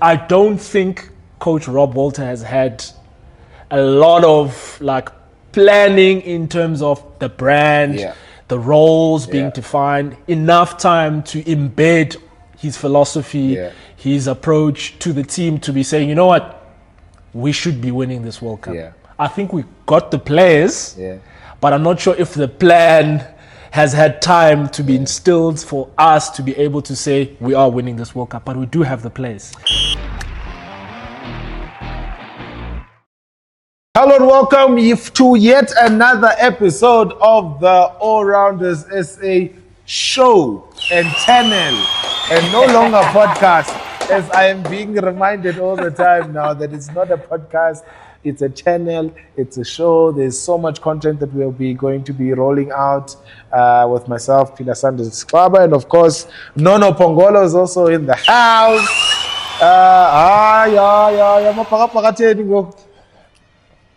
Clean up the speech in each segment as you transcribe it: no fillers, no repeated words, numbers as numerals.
I don't think Coach Rob Walter has had a lot of planning in terms of the brand, the roles being defined, enough time to embed his philosophy, his approach to the team to be saying, you know what, we should be winning this World Cup. I think we got the players, but I'm not sure if the plan has had time to be instilled for us to be able to say we are winning this World Cup, but we do have the players. Hello and welcome to yet another episode of the All-Rounders SA show and channel, and no longer podcast, as I am being reminded all the time now that it's not a podcast, it's a channel, it's a show. There's so much content that we'll be going to be rolling out with myself, Pila Sanders Kwaba, and of course, Nono Pongolo is also in the house.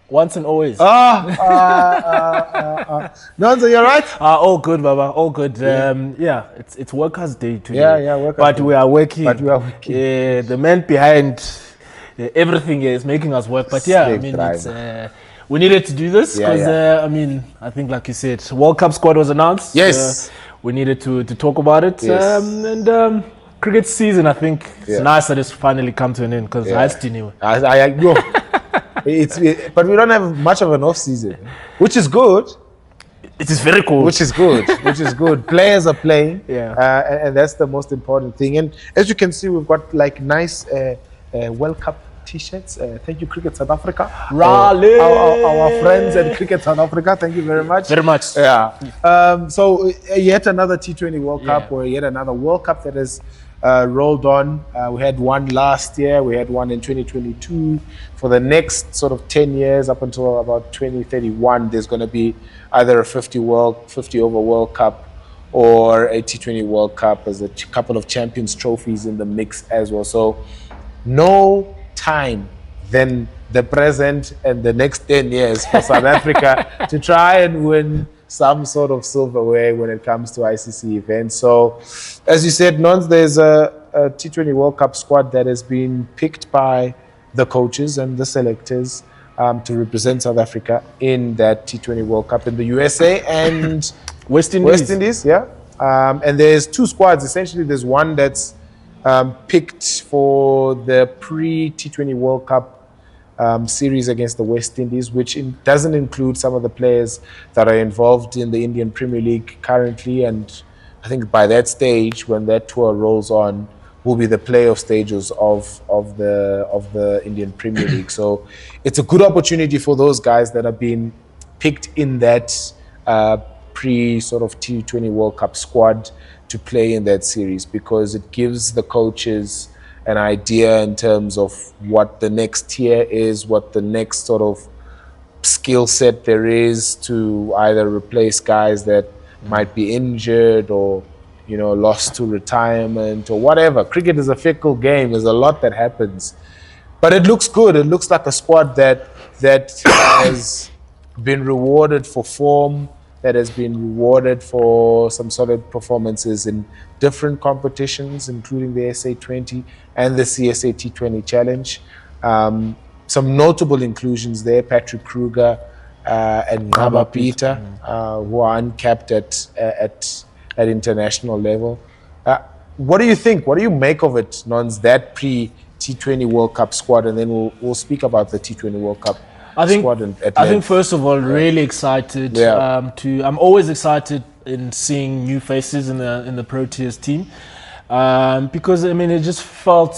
Once and always. Nonzo, you're right? All good, Baba. All good. It's Workers' Day today. Workers' But Day. we are working. Yeah, the man behind everything is making us work. But we needed to do this because I think, like you said, World Cup squad was announced. Yes. We needed to talk about it. Yes. Cricket season, I think it's nice that it's finally come to an end because I still knew. But we don't have much of an off season, which is good. It is very cool. Which is good. Players are playing, and that's the most important thing. And as you can see, we've got nice World Cup T-shirts. Thank you, Cricket South Africa. Raleigh. Our friends at Cricket South Africa. Thank you very much. Very much. Yeah. So yet another T20 World Cup, or yet another World Cup that has rolled on. We had one last year. We had one in 2022. For the next sort of 10 years, up until about 2031, there's going to be either a 50 over World Cup or a T20 World Cup. There's a couple of Champions trophies in the mix as well. So no time than the present and the next 10 years for South Africa to try and win some sort of silverware when it comes to ICC events. So, as you said, Nons, there's a T20 World Cup squad that has been picked by the coaches and the selectors to represent South Africa in that T20 World Cup in the USA and West Indies. And there's two squads. Essentially, there's one that's picked for the pre-T20 World Cup series against the West Indies, which doesn't include some of the players that are involved in the Indian Premier League currently. And I think by that stage, when that tour rolls on, will be the playoff stages of the Indian Premier League. So it's a good opportunity for those guys that have been picked in that pre-sort of T20 World Cup squad to play in that series, because it gives the coaches an idea in terms of what the next tier is, what the next sort of skill set there is to either replace guys that might be injured or, lost to retirement or whatever. Cricket is a fickle game. There's a lot that happens. But it looks good. It looks like a squad that has been rewarded for form, that has been rewarded for some solid performances in different competitions, including the SA20 and the CSA T20 Challenge. Some notable inclusions there: Patrick Kruger and Ngaba Peter, who are uncapped at international level. What do you think? What do you make of it, Nons, that pre-T20 World Cup squad? And then we'll speak about the T20 World Cup. I think first of all, really excited. I'm always excited in seeing new faces in the Proteas team, because it just felt.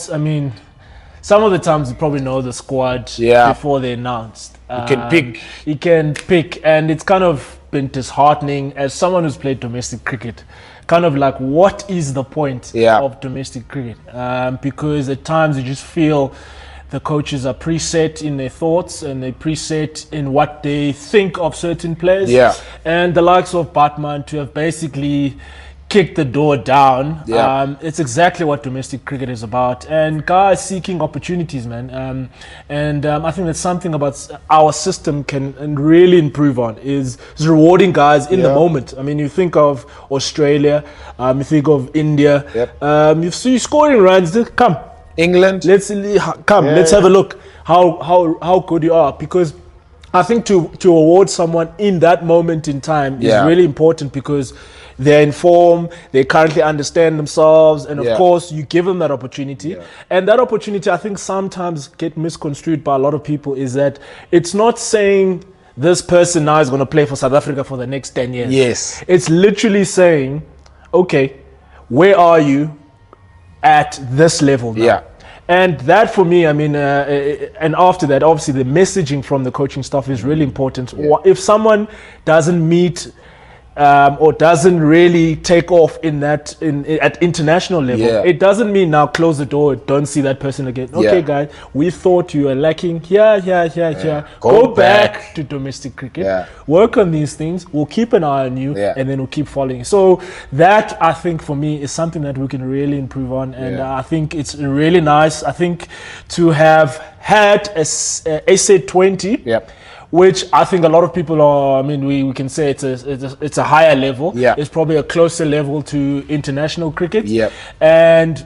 Some of the times you probably know the squad before they announced. You can pick, and it's kind of been disheartening as someone who's played domestic cricket. Kind of like, what is the point of domestic cricket? Because at times you just feel the coaches are preset in their thoughts and they're preset in what they think of certain players. And the likes of Batman to have basically kicked the door down. It's exactly what domestic cricket is about. And guys seeking opportunities, man. I think that's something about our system can really improve on, is rewarding guys in the moment. You think of Australia, you think of India. You see scoring runs, come. England. Let's have a look how good you are, because I think to award someone in that moment in time is really important, because they're informed, they currently understand themselves, and of course you give them that opportunity. And that opportunity, I think, sometimes get misconstrued by a lot of people, is that it's not saying this person now is going to play for South Africa for the next 10 years. Yes. It's literally saying, okay, where are you at this level now? Yeah. And that, for me, I mean, and after that, obviously, the messaging from the coaching staff is really important. If someone doesn't meet or doesn't really take off at international level, it doesn't mean now close the door, don't see that person again. Okay, guys, we thought you were lacking here. Go back to domestic cricket, work on these things, we'll keep an eye on you, and then we'll keep following. So that, I think, for me, is something that we can really improve on, and I think it's really nice, I think, to have had a SA20, which I think a lot of people are, I mean, we can say it's a higher level. It's probably a closer level to international cricket. And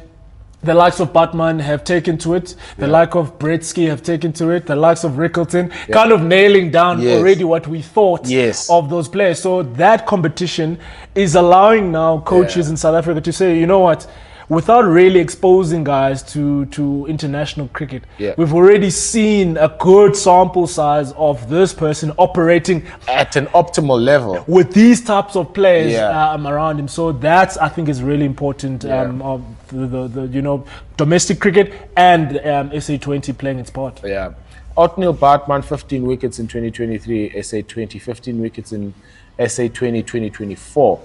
the likes of Batman have taken to it. The likes of Bretsky have taken to it. The likes of Rickleton, kind of nailing down already what we thought of those players. So that competition is allowing now coaches in South Africa to say, you know what, without really exposing guys to international cricket, we've already seen a good sample size of this person operating at an optimal level with these types of players around him. So that's, I think, is really important of the domestic cricket and SA20 playing its part. Otniel Bartman, 15 wickets in 2023, SA20, 15 wickets in SA20 2024.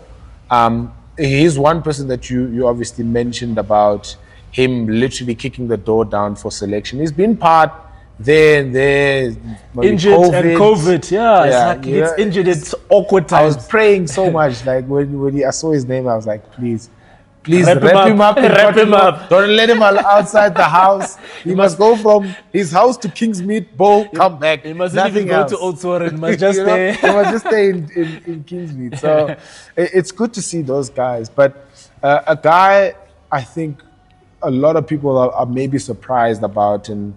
He's one person that you obviously mentioned about him literally kicking the door down for selection. He's been part there and there. Injured and COVID. It's like he gets injured at awkward times. I was praying so much. Like when I saw his name, I was like, please wrap him up. Don't let him outside the house. He must go from his house to Kingsmead, bowl, come back. He mustn't even go to Old Soren. He must just stay. He must just stay in Kingsmead. So it's good to see those guys. But a guy I think a lot of people are maybe surprised about, and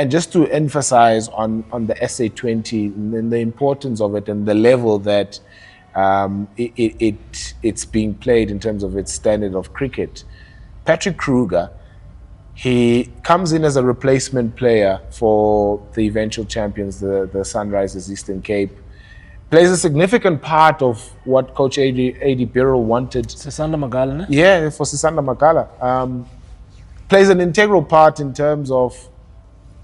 just to emphasize on the SA20 and the importance of it and the level that it's being played in terms of its standard of cricket. Patrick Kruger, he comes in as a replacement player for the eventual champions, the Sunrisers Eastern Cape. Plays a significant part of what Coach A.D. Birrell wanted. Sisanda Magala, yeah, for Sisanda Magala. Plays an integral part in terms of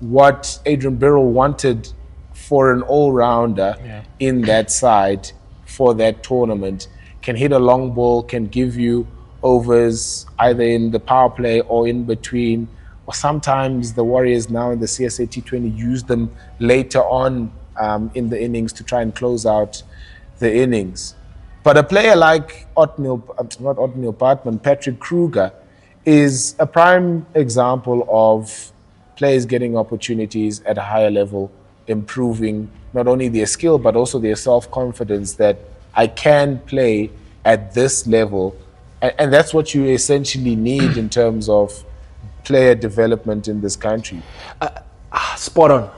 what Adrian Birrell wanted for an all-rounder in that side for that tournament. Can hit a long ball, can give you overs either in the power play or in between, or sometimes the Warriors now in the CSA T20 use them later on in the innings to try and close out the innings. But a player like Patrick Kruger is a prime example of players getting opportunities at a higher level, improving not only their skill but also their self-confidence that I can play at this level. And that's what you essentially need in terms of player development in this country. Spot on.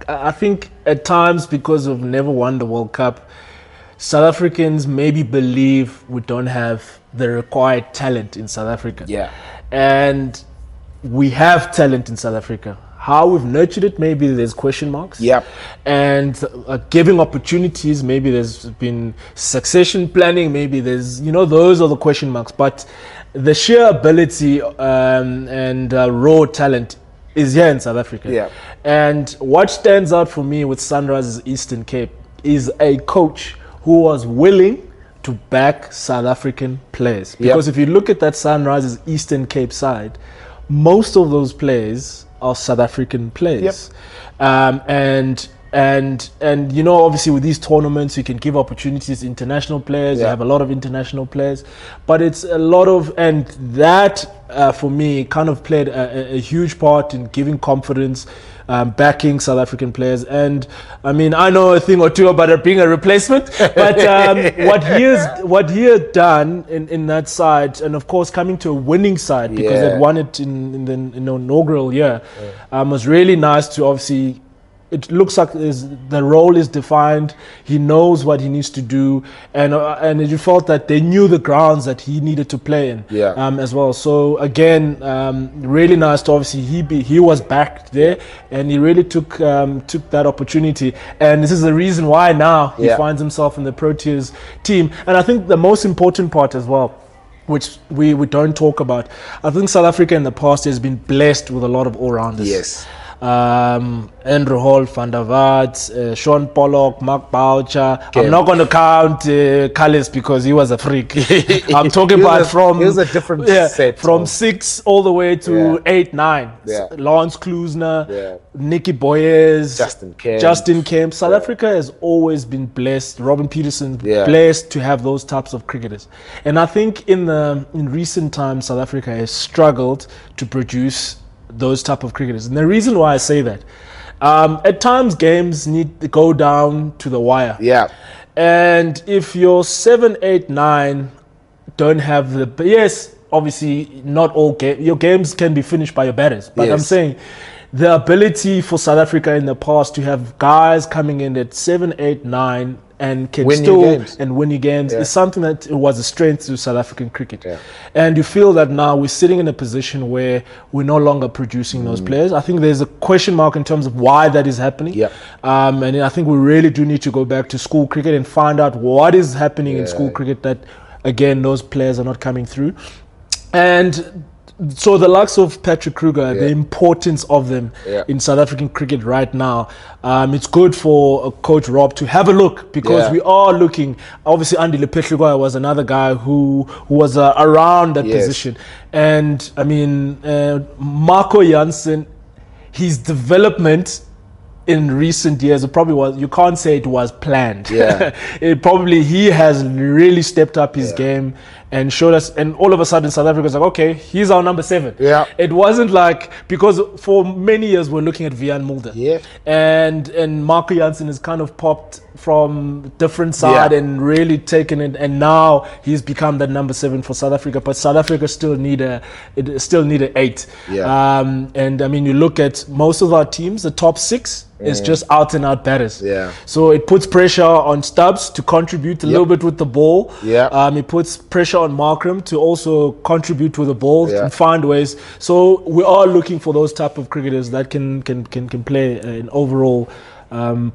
I think at times, because we've never won the World Cup, South Africans maybe believe we don't have the required talent in South Africa. And we have talent in South Africa. How we've nurtured it, maybe there's question marks. And giving opportunities, maybe there's been succession planning, maybe there's, those are the question marks. But the sheer ability and raw talent is here in South Africa. And what stands out for me with Sunrisers Eastern Cape is a coach who was willing to back South African players. Because if you look at that Sunrisers Eastern Cape side, most of those players are South African players. And And you know, obviously with these tournaments, you can give opportunities to international players. You have a lot of international players, but it's a lot of, and that for me kind of played a huge part in giving confidence, backing South African players. And I mean, I know a thing or two about it being a replacement, but what he had done in that side, and of course coming to a winning side because they'd won it in the inaugural year, was really nice to obviously. It looks like the role is defined. He knows what he needs to do, and you felt that they knew the grounds that he needed to play in, as well. So again, really nice to obviously he was back there, and he really took that opportunity. And this is the reason why now he finds himself in the Proteas team. And I think the most important part as well, which we don't talk about, I think South Africa in the past has been blessed with a lot of all-rounders. Yes. Andrew Holt, Van der Vaart, Sean Pollock, Mark Boucher. I'm not going to count Callis because he was a freak. I'm talking about he was a different set. From 6 all the way to 8, 9. Lawrence Kloosner, Nicky Boyes, Justin Kemp. South Africa has always been blessed. Robin Peterson blessed to have those types of cricketers. And I think in recent times, South Africa has struggled to produce those type of cricketers. And the reason why I say that, at times games need to go down to the wire. And if your 7, 8, 9 don't have obviously not all your games can be finished by your batters. But I'm saying the ability for South Africa in the past to have guys coming in at 7, 8, 9 and can win your games is something that was a strength to South African cricket. And you feel that now we're sitting in a position where we're no longer producing those players. I think there's a question mark in terms of why that is happening. And I think we really do need to go back to school cricket and find out what is happening in school cricket that, again, those players are not coming through. And so the likes of Patrick Kruger, the importance of them in South African cricket right now, it's good for Coach Rob to have a look, because we are looking. Obviously, Andy Lepetligwa was another guy who was around that position. And I mean, Marco Jansen, his development in recent years, it probably was, you can't say it was planned. He has really stepped up his game and showed us, and all of a sudden South Africa's like, okay, he's our number 7. It wasn't like, because for many years we're looking at Vian Mulder, and Marco Jansen has kind of popped from different side and really taken it, and now he's become that number 7 for South Africa. But South Africa still need an 8. And I mean, you look at most of our teams, the top 6 is just out and out batters. So it puts pressure on Stubbs to contribute a little bit with the ball. It puts pressure on Markram to also contribute with the ball and find ways. So we are looking for those type of cricketers that can play an overall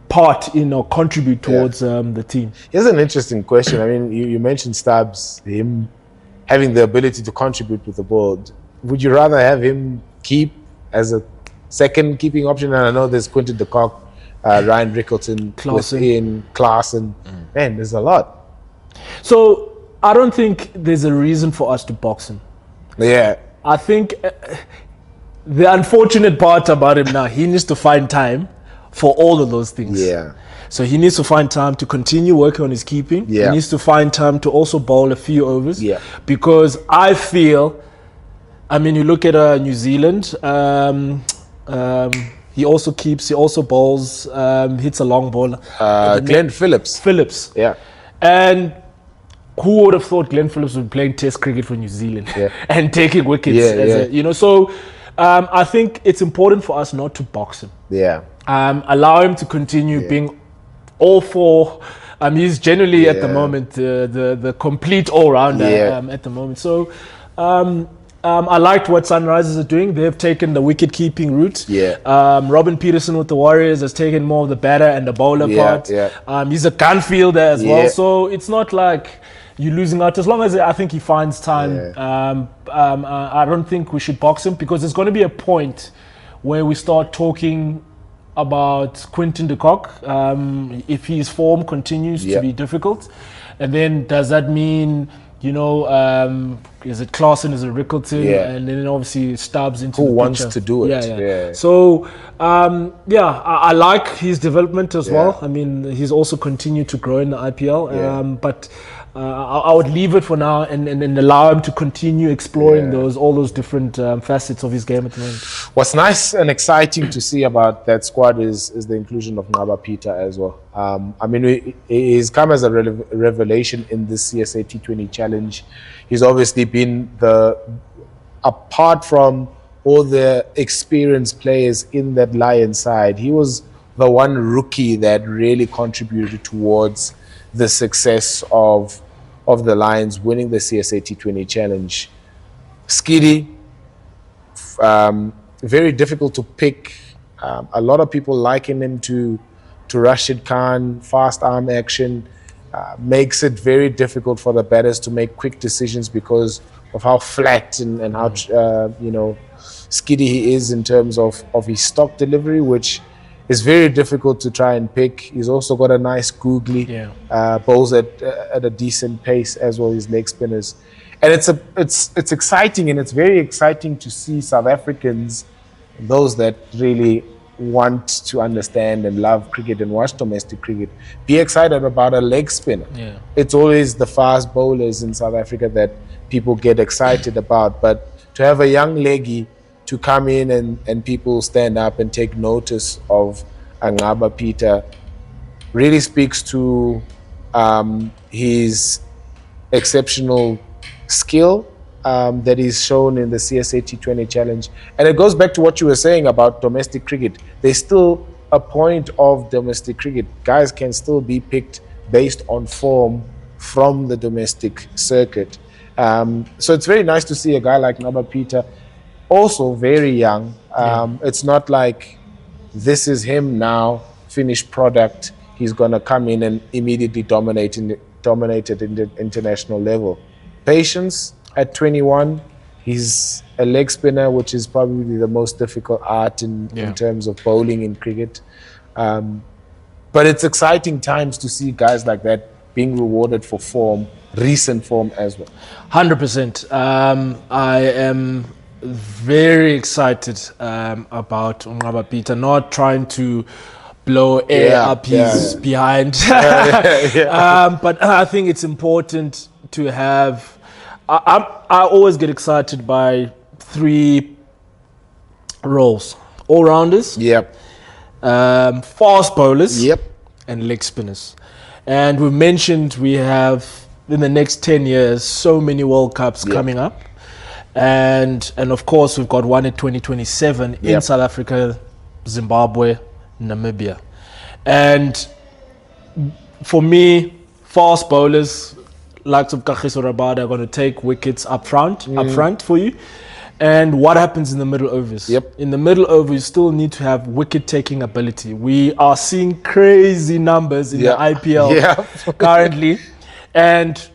part in or contribute towards the team. Here's an interesting question. I mean, you mentioned Stubbs, him having the ability to contribute with the ball. Would you rather have him keep as a second keeping option? And I know there's Quinton de Kock, Ryan Rickleton, Klaasen. Man, there's a lot. So I don't think there's a reason for us to box him. I think the unfortunate part about him now, he needs to find time for all of those things. So he needs to find time to continue working on his keeping. He needs to find time to also bowl a few overs. Because I feel, I mean, you look at New Zealand, he also keeps, he also bowls, hits a long ball. Glenn Phillips. And who would have thought Glenn Phillips would be playing Test cricket for New Zealand and taking wickets? You know, so I think it's important for us not to box him. Allow him to continue being all four. He's generally at the moment the complete all-rounder at the moment. So I liked what Sunrisers are doing. They've taken the wicket-keeping route. Robin Peterson with the Warriors has taken more of the batter and the bowler part. He's a gun fielder as well. So it's not like you're losing out. As long as I think he finds time, I don't think we should box him, because there's going to be a point where we start talking about Quinton de Kock, if his form continues to be difficult. And then does that mean, is it Klaasen, is it Rickleton, Yeah. and then obviously Stubbs into Who the wants picture. to do it? Yeah. So, I like his development as well. I mean, he's also continued to grow in the IPL, but I would leave it for now and allow him to continue exploring all those different facets of his game at the moment. What's nice and exciting to see about that squad is the inclusion of Ngaba Peter as well. I mean, he's come as a revelation in this CSA T20 challenge. He's obviously been apart from all the experienced players in that Lions side, he was the one rookie that really contributed towards the success of the Lions winning the CSA T20 challenge. Skiddy, very difficult to pick. A lot of people liken him to Rashid Khan. Fast arm action makes it very difficult for the batters to make quick decisions because of how flat and how skiddy he is in terms of his stock delivery, which is very difficult to try and pick. He's also got a nice googly, bowls at a decent pace as well as leg spinners. And it's exciting, and it's very exciting to see South Africans, those that really want to understand and love cricket and watch domestic cricket, be excited about a leg spinner. Yeah. It's always the fast bowlers in South Africa that people get excited about, but to have a young leggy to come in and people stand up and take notice of Ngaba Peter really speaks to his exceptional skill that is shown in the CSA T20 challenge. And it goes back to what you were saying about domestic cricket. There's still a point of domestic cricket. Guys can still be picked based on form from the domestic circuit. So it's very nice to see a guy like Ngaba Peter, also very young. It's not like this is him now, finished product. He's going to come in and immediately dominate at the international level. Patience at 21. He's a leg spinner, which is probably the most difficult art in terms of bowling in cricket. But it's exciting times to see guys like that being rewarded for form, recent form as well. 100%. I am very excited about Ngaba Peter, not trying to blow air up his behind. But I think it's important to have... I always get excited by three roles: all-rounders, fast bowlers, and leg spinners. And we've mentioned we have, in the next 10 years, so many World Cups coming up. And of course, we've got one in 2027 in South Africa, Zimbabwe, Namibia. And for me, fast bowlers, likes of Kagiso Rabada, are going to take wickets up front for you. And what happens in the middle overs? In the middle overs, you still need to have wicket-taking ability. We are seeing crazy numbers in the IPL currently. And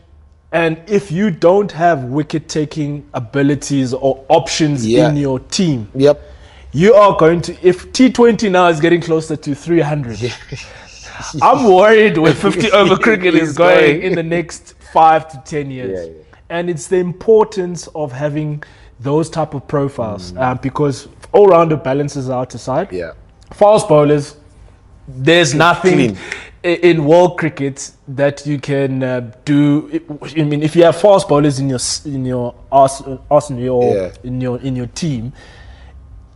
if you don't have wicket-taking abilities or options in your team, you are going to... If T20 now is getting closer to 300, I'm worried where 50-over cricket is going in the next 5 to 10 years. And it's the importance of having those type of profiles because all-rounder balances out aside. Fast bowlers, there's nothing in world cricket that you can do. I mean, if you have fast bowlers in your arsenal, in your team,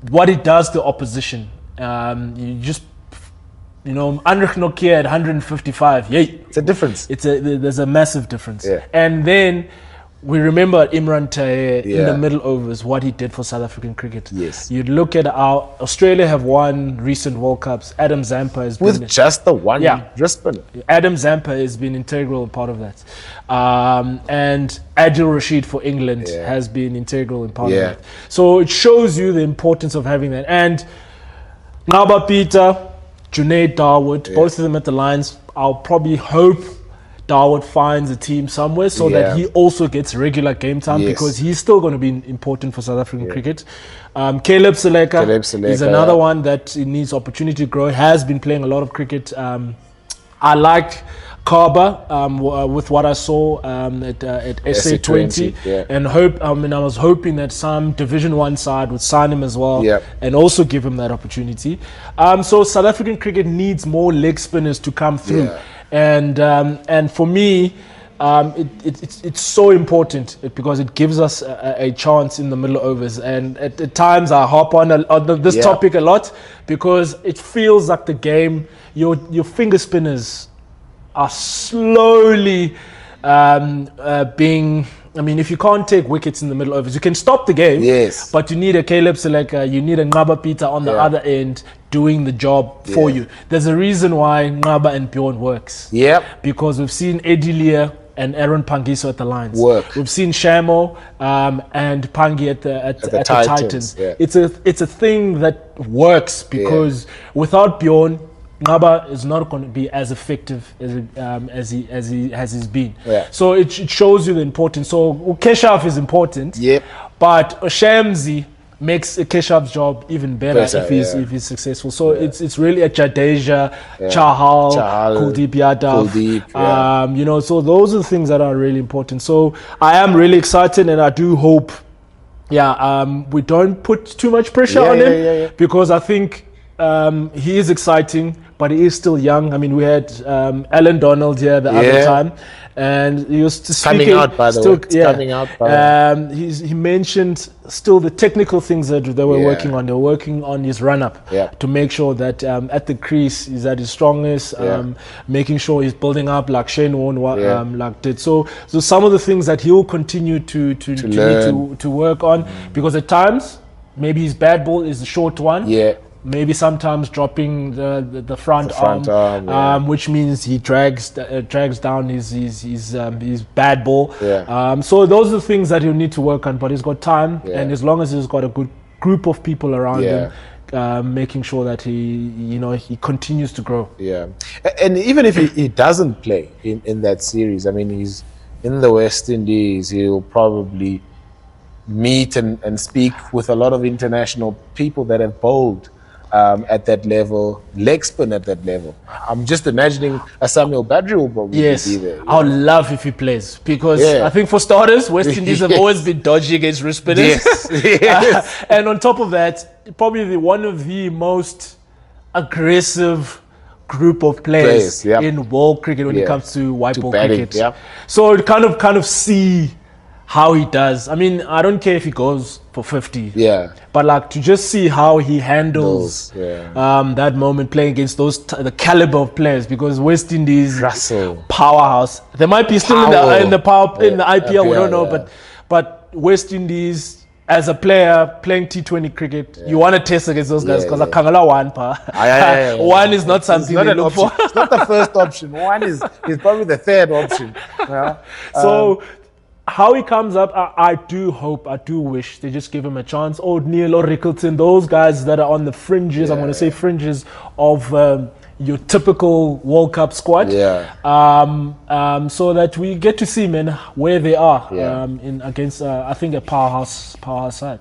what it does to opposition, you just... Andrich Nokia at 155. It's a difference. There's a massive difference. And then we remember Imran Tahir in the middle overs, what he did for South African cricket. You look at our... Australia have won recent World Cups. Adam Zampa has been... With just the one wrist spinner. Adam Zampa has been integral part of that. And Adil Rashid for England has been integral in part of that. So it shows you the importance of having that. And Ngaba Peter, Junaid Dawood, both of them at the Lions. I'll probably hope Dawood finds a team somewhere so that he also gets regular game time because he's still going to be important for South African cricket. Caleb Seleka is another one that needs opportunity to grow, has been playing a lot of cricket. I like Kaba, with what I saw at SA20, and I was hoping that some Division 1 side would sign him as well, and also give him that opportunity. So South African cricket needs more leg spinners to come through, and for me, it's so important because it gives us a chance in the middle overs. And at times I hop on this topic a lot because it feels like the game, your finger spinners are slowly being. I mean, if you can't take wickets in the middle overs, you can stop the game. Yes. But you need a Caleb Seleka, you need a Ngaba Peter on the other end doing the job for you. There's a reason why Ngaba and Bjorn works. Yep. Because we've seen Eddie Lear and Aaron Pangiso at the lines. Work. We've seen Shamo and Pangi at the Titans. Yeah. It's a thing that works because without Bjorn, Ngaba is not going to be as effective as he has been. Yeah. So it shows you the importance. So Keshav is important, but Shamsi makes Keshav's job even better if he's successful. So it's really a Jadeja, Chahal, Kuldeep Yadav. You know, so those are the things that are really important. So I am really excited, and I do hope, we don't put too much pressure on him because I think he is exciting, but he is still young. I mean, we had Alan Donald here the other time, and he was speaking. Coming out, by the way. Coming out. He mentioned still the technical things that they were working on. They were working on his run-up to make sure that at the crease he's at his strongest, making sure he's building up like Shane Warne like did. So some of the things that he will continue to work on, because at times maybe his bad ball is the short one. Maybe sometimes dropping the front arm, which means he drags down his bad ball. So those are the things that he'll need to work on. But he's got time, and as long as he's got a good group of people around him, making sure that he continues to grow. And even if he doesn't play in that series, I mean, he's in the West Indies. He'll probably meet and speak with a lot of international people that have bowled at that level, leg spin at that level. I'm just imagining a Samuel Badri will probably be there. I would love if he plays, because I think for starters, West Indies have always been dodgy against wrist spinners. And on top of that, probably one of the most aggressive group of players in world cricket when it comes to white ball cricket. So kind of see how he does. I mean, I don't care if he goes for 50. But like to just see how he handles that moment playing against the caliber of players, because West Indies powerhouse. They might be still in the IPL, we don't know, but West Indies as a player playing T20 cricket, you want to test against those guys because Kangala one one is not something they look for. It's not the first option. One is probably the third option. So how he comes up, I do wish they just give him a chance. O'Neill or Rickleton, those guys that are on the fringes, I'm going to say fringes of your typical World Cup squad, so that we get to see, man, where they are against, I think, a powerhouse side.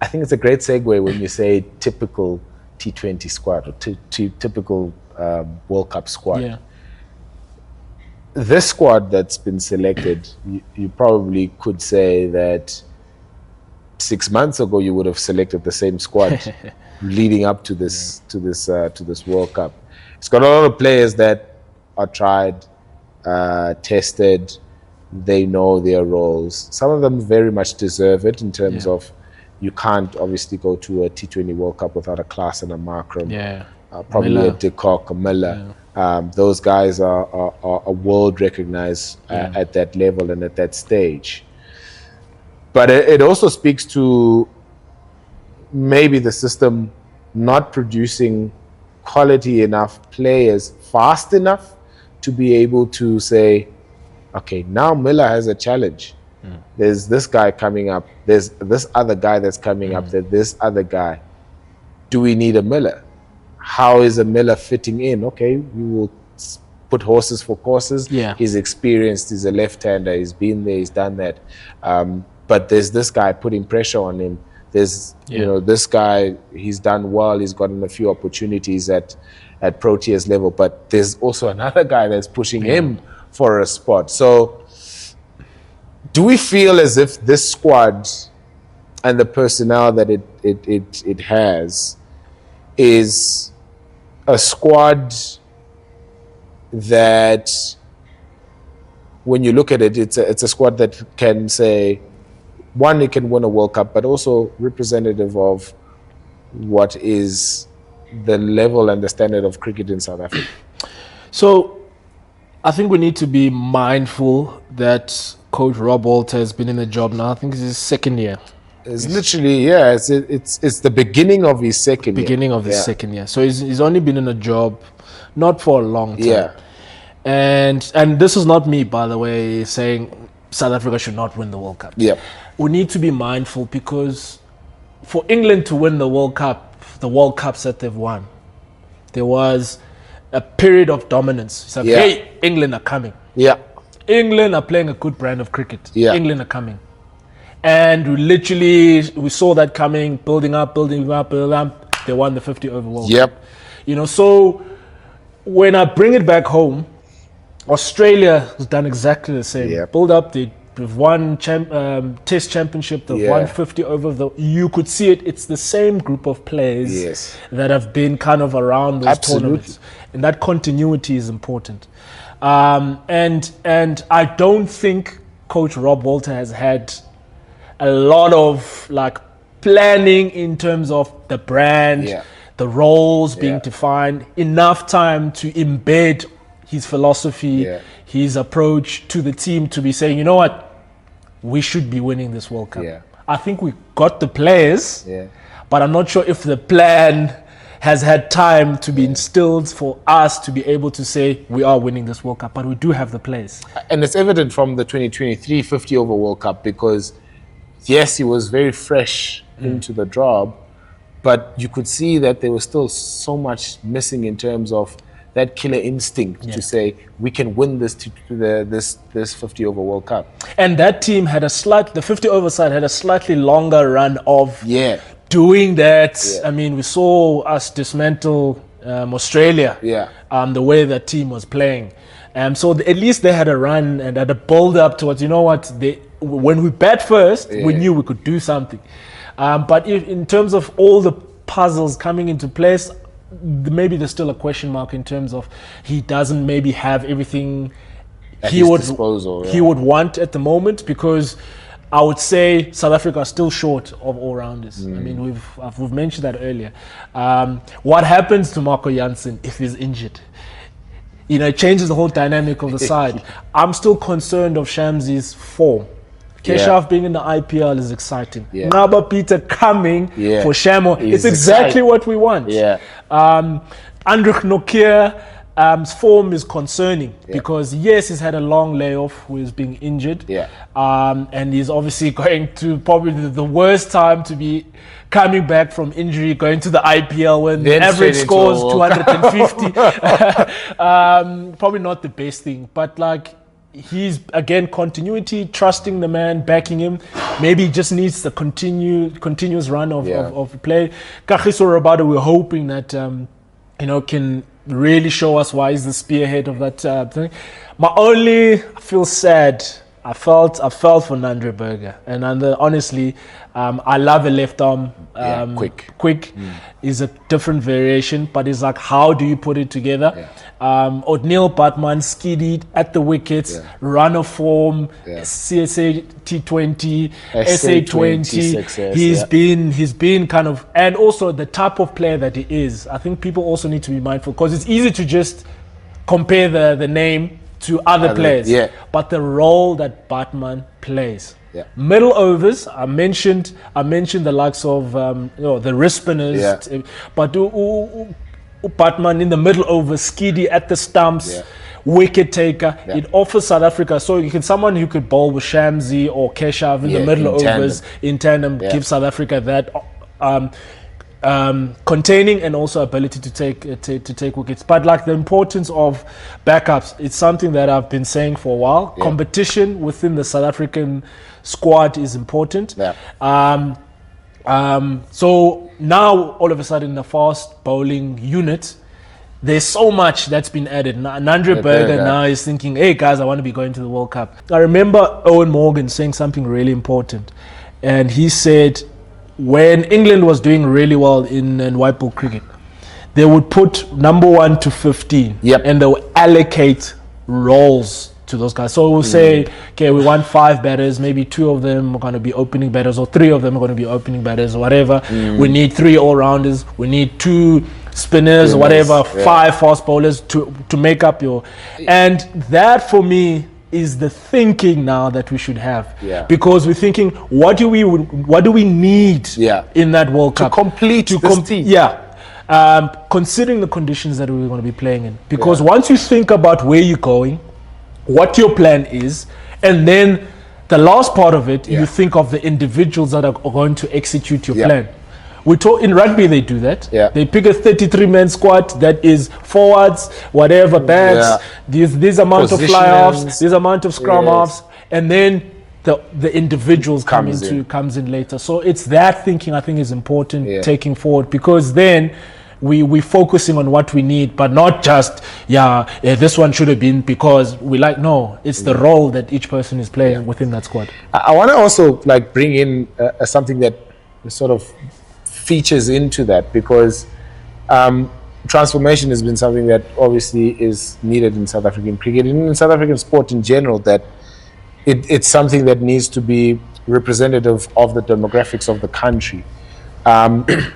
I think it's a great segue when you say typical T20 squad or typical World Cup squad. This squad that's been selected, you probably could say that 6 months ago you would have selected the same squad leading up to this World Cup. It's got a lot of players that are tried, tested. They know their roles. Some of them very much deserve it in terms of you can't obviously go to a T20 World Cup without a Klaas and a Markram. Probably Miller. A De Kock, a Miller. Those guys are world recognized at that level and at that stage. But it also speaks to maybe the system not producing quality enough players fast enough to be able to say, okay, now Miller has a challenge. There's this guy coming up. There's this other guy that's coming up. There's this other guy. Do we need a Miller? How is a Miller fitting in? Okay, we will put horses for courses. He's experienced. He's a left-hander. He's been there. He's done that. But there's this guy putting pressure on him. there's this guy, he's done well, he's gotten a few opportunities at Proteas level, but there's also another guy that's pushing him for a spot. So do we feel as if this squad and the personnel that it has is a squad that, when you look at it, it's a squad that can say, one, it can win a World Cup, but also representative of what is the level and the standard of cricket in South Africa? So I think we need to be mindful that Coach Rob Walter has been in the job now. I think it's his second year. It's literally, it's the beginning of his second year. Beginning of his second year. So he's only been in a job not for a long time. Yeah. And this is not me, by the way, saying South Africa should not win the World Cup. Yeah. We need to be mindful, because for England to win the World Cup, the World Cups that they've won, there was a period of dominance. It's like, hey, England are coming. Yeah. England are playing a good brand of cricket. Yeah. England are coming. And we saw that coming, building up. They won the 50 over World Cup. So when I bring it back home, Australia has done exactly the same. Yep. Build up, they've won Test Championship, they've won 50 over. You could see it. It's the same group of players that have been kind of around those tournaments. And that continuity is important. And I don't think Coach Rob Walter has had a lot of planning in terms of the brand, the roles being defined, enough time to embed his philosophy, his approach to the team, to be saying, you know what, we should be winning this World Cup. I think we got the players, but I'm not sure if the plan has had time to be instilled for us to be able to say we are winning this World Cup, but we do have the players. And it's evident from the 2023 50 over World Cup, because yes, he was very fresh into the job, but you could see that there was still so much missing in terms of that killer instinct to say we can win this this 50 over World Cup. And that team had the 50 over side had a slightly longer run of doing that. I mean, we saw us dismantle Australia. The way that team was playing. So at least they had a run and had a build up towards, you know what, when we bat first, we knew we could do something. But in terms of all the puzzles coming into place, maybe there's still a question mark in terms of he doesn't maybe have everything he would want at the moment, because I would say South Africa are still short of all-rounders. I mean, we've mentioned that earlier. What happens to Marco Jansen if he's injured? It changes the whole dynamic of the side. I'm still concerned of Shamsi's form. Keshav being in the IPL is exciting. Ngaba Peter coming for Shamo, it's exactly what we want. Andrich Nokier's form is concerning because yes, he's had a long layoff with being injured. And he's obviously going to probably the worst time to be coming back from injury, going to the IPL when the average score is 250. Probably not the best thing, but he's, again, continuity, trusting the man, backing him. Maybe he just needs the continuous run of play. Kagiso Rabada, we're hoping that can really show us why he's the spearhead of that thing. I feel sad. I felt for Nandre Berger, and honestly, I love a left arm. Quick is a different variation, but it's how do you put it together? O'Neal Batman skidded at the wickets, run of form, CSA T20, SA20. He's been kind of, and also the type of player that he is. I think people also need to be mindful, because it's easy to just compare the name to other players, but the role that Batman plays. Middle overs, I mentioned the likes of the wrist spinners, but Batman in the middle overs, skiddy at the stumps, wicket taker. It offers South Africa, so you can someone who could bowl with Shamsi or Keshav in the middle overs in tandem, give South Africa that containing and also ability to take wickets. But the importance of backups, it's something that I've been saying for a while. Competition within the South African squad is important. So now, all of a sudden, in the fast bowling unit, there's so much that's been added. Nandre Berger now is thinking, hey guys, I want to be going to the World Cup. I remember Owen Morgan saying something really important. And he said, when England was doing really well in white ball cricket, they would put number 1 to 15 and they would allocate roles to those guys. So we'll say, okay, we want 5 batters, maybe 2 of them are going to be opening batters, or 3 of them are going to be opening batters, or whatever. We need 3 all-rounders, we need 2 spinners, whatever, 5 fast bowlers to make up your... And that for me is the thinking now that we should have, because we're thinking, what do we need in that World Cup to complete this team? Considering the conditions that we're going to be playing in, because once you think about where you're going, what your plan is, and then the last part of it, you think of the individuals that are going to execute your plan. We talk in rugby, they do that. They pick a 33-man squad that is forwards, whatever, backs, this amount of fly-offs, this amount of scrum-offs, and then the individuals comes in later. So it's that thinking I think is important taking forward, because then we focusing on what we need, but not just this one should have been, because we it's the role that each person is playing within that squad. I want to also bring in something that sort of features into that, because transformation has been something that obviously is needed in South African cricket and in South African sport in general, that it's something that needs to be representative of the demographics of the country.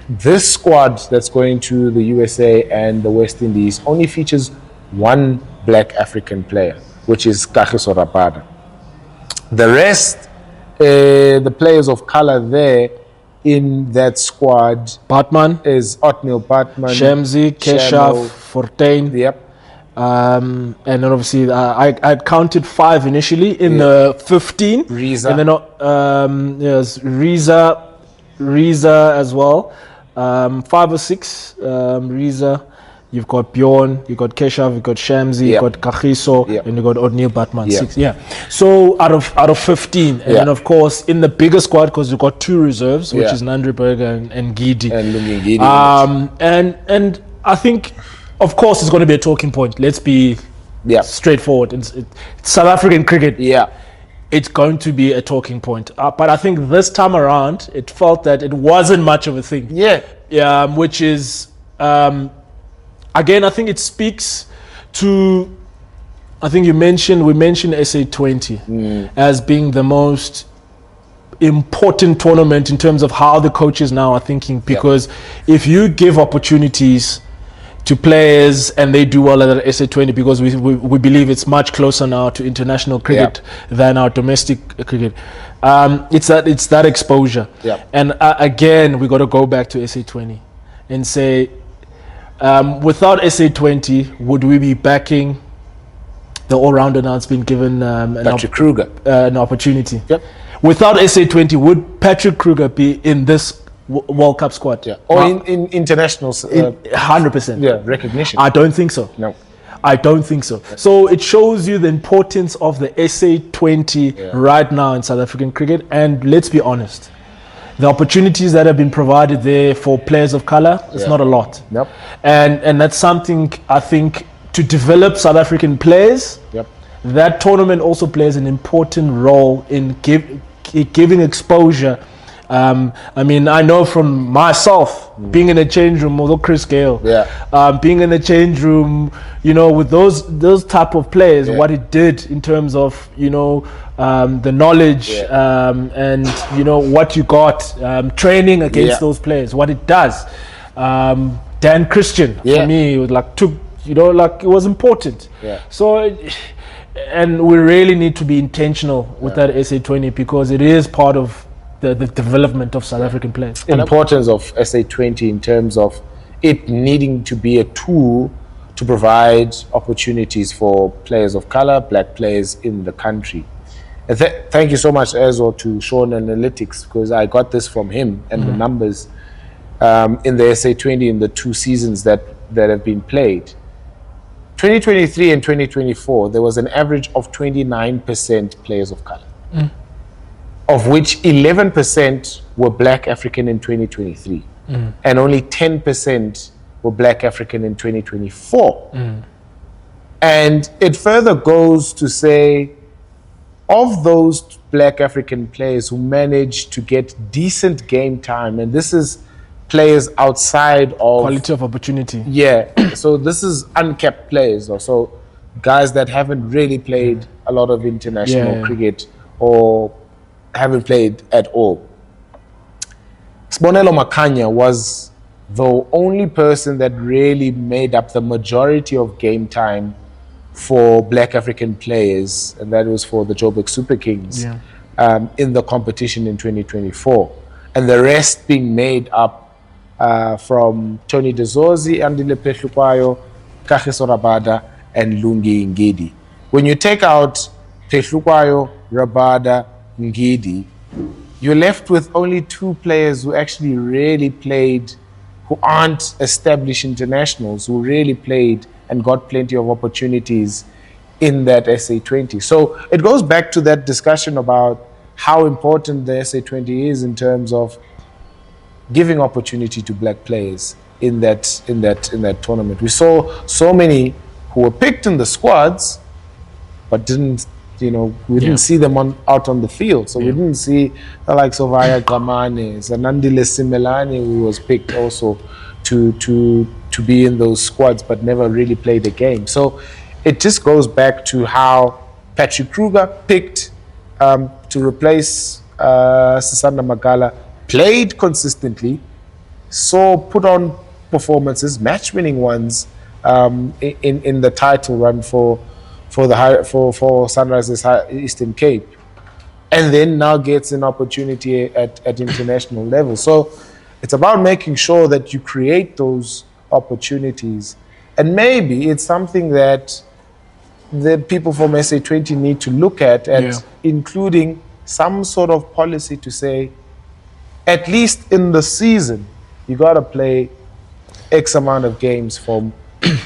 This squad that's going to the USA and the West Indies only features 1 black African player, which is Kagiso Rapada. The rest, the players of color there in that squad, Batman is Otniel Batman, Shamsi, Keshav, Fortuin. And then obviously I counted 5 initially in the 15. Reza. And then yes, Reza as well. 5 or 6. Reza. You've got Bjorn, you've got Keshav, you've got Shamsi, you've got Kagiso, and you've got O'Neil Batman, 6. So out of 15, and then of course in the bigger squad, because you've got 2 reserves, which is Nandre Berger and Gidi. And Lungi Gidi. And I think, of course, it's going to be a talking point. Let's be straightforward. It's South African cricket. It's going to be a talking point. But I think this time around, it felt that it wasn't much of a thing. Which is... again, I think it speaks to, I think we mentioned SA20 as being the most important tournament in terms of how the coaches now are thinking, because if you give opportunities to players and they do well at SA20, because we believe it's much closer now to international cricket than our domestic cricket, it's that exposure. And again, we got to go back to SA20 and say, without SA20, would we be backing the all-rounder now that's been given Patrick Kruger an opportunity? Without SA20, would Patrick Kruger be in this World Cup squad? Or in international 100% recognition? I don't think so. No. I don't think so. So it shows you the importance of the SA20 right now in South African cricket. And let's be honest, the opportunities that have been provided there for players of color, it's not a lot. And that's something I think to develop South African players, that tournament also plays an important role in giving exposure. I mean, I know from myself being in a change room, although Chris Gale, being in a change room, with those type of players, what it did in terms of, the knowledge and, what you got, training against those players, what it does. Dan Christian, for me, it was it was important. So, and we really need to be intentional with that SA20, because it is part of the development of South African players. Importance of SA20 in terms of it needing to be a tool to provide opportunities for players of color, black players in the country. Thank you so much as well to Sean Analytics, because I got this from him and the numbers in the SA20 in the 2 seasons that have been played. 2023 and 2024, there was an average of 29% players of color. of which 11% were Black African in 2023, and only 10% were Black African in 2024. And it further goes to say, of those Black African players who managed to get decent game time, and this is players outside of quality of opportunity. Yeah, so this is uncapped players, so guys that haven't really played a lot of international cricket or haven't played at all. Sibonelo Makhanya was the only person that really made up the majority of game time for Black African players, and that was for the Joburg Super Kings in the competition in 2024. And the rest being made up from Tony Dezozi, Andile Phehlukwayo, Kagiso Rabada, and Lungi Ngidi. When you take out Phehlukwayo, Rabada, Ngidi, you're left with only 2 players who actually really played, who aren't established internationals, who really played and got plenty of opportunities in that SA20. So it goes back to that discussion about how important the SA20 is in terms of giving opportunity to Black players in that tournament. We saw so many who were picked in the squads, but didn't, we didn't see them out on the field. So we didn't see the likes of Aya Gamane, Zanandile Simelane, who was picked also to be in those squads, but never really played a game. So it just goes back to how Patrick Kruger picked to replace Sisanda Magala, played consistently, so put on performances, match-winning ones in the title run for Sunrisers Eastern Cape, and then now gets an opportunity at international level. So it's about making sure that you create those opportunities, and maybe it's something that the people from SA20 need to look at including some sort of policy to say, at least in the season, you got to play X amount of games from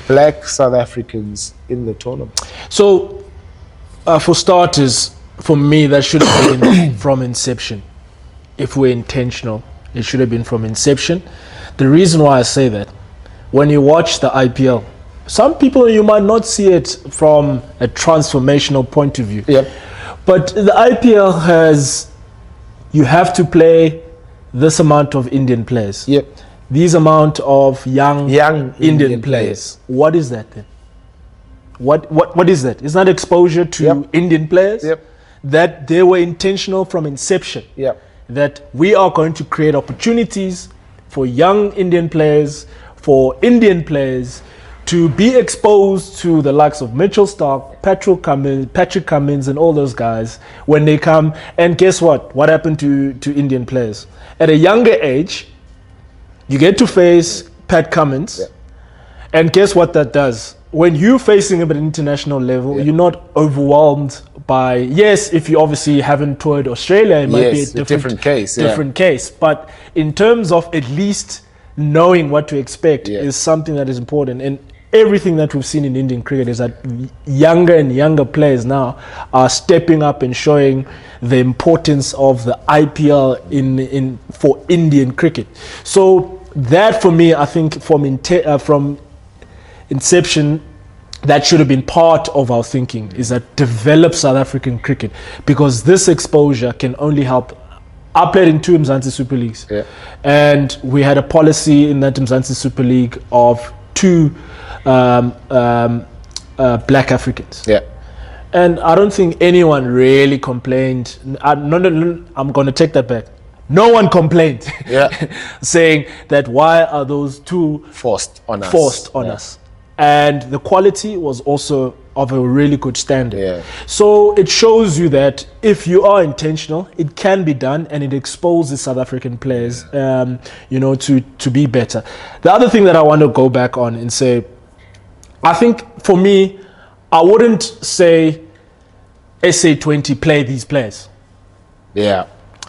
Black South Africans in the tournament. So, for starters, for me, that should have been from inception. If we're intentional, it should have been from inception. The reason why I say that, when you watch the IPL, some people, you might not see it from a transformational point of view. But the IPL has, you have to play this amount of Indian players. These amount of young Indian players. What is that then? What is that? Is that exposure to Indian players? That they were intentional from inception. That we are going to create opportunities for young Indian players, for Indian players to be exposed to the likes of Mitchell Starc, Patrick Cummins, and all those guys when they come. And guess what? What happened to Indian players? At a younger age, you get to face Pat Cummins, and guess what that does? When you're facing him at an international level, you're not overwhelmed by, yes, if you obviously haven't toured Australia, it might be a different case. But in terms of at least knowing what to expect is something that is important. And everything that we've seen in Indian cricket is that younger and younger players now are stepping up and showing the importance of the IPL for Indian cricket. So that, for me, I think from inception, that should have been part of our thinking, is that develop South African cricket, because this exposure can only help. I played in 2 Mzansi Super Leagues, and we had a policy in that Mzansi Super League of 2 Black Africans. And I don't think anyone really complained. I'm going to take that back. No one complained, saying that why are those 2 forced on us? And the quality was also of a really good standard. So it shows you that if you are intentional, it can be done, and it exposes South African players, to be better. The other thing that I want to go back on and say, I think for me, I wouldn't say SA20 play these players.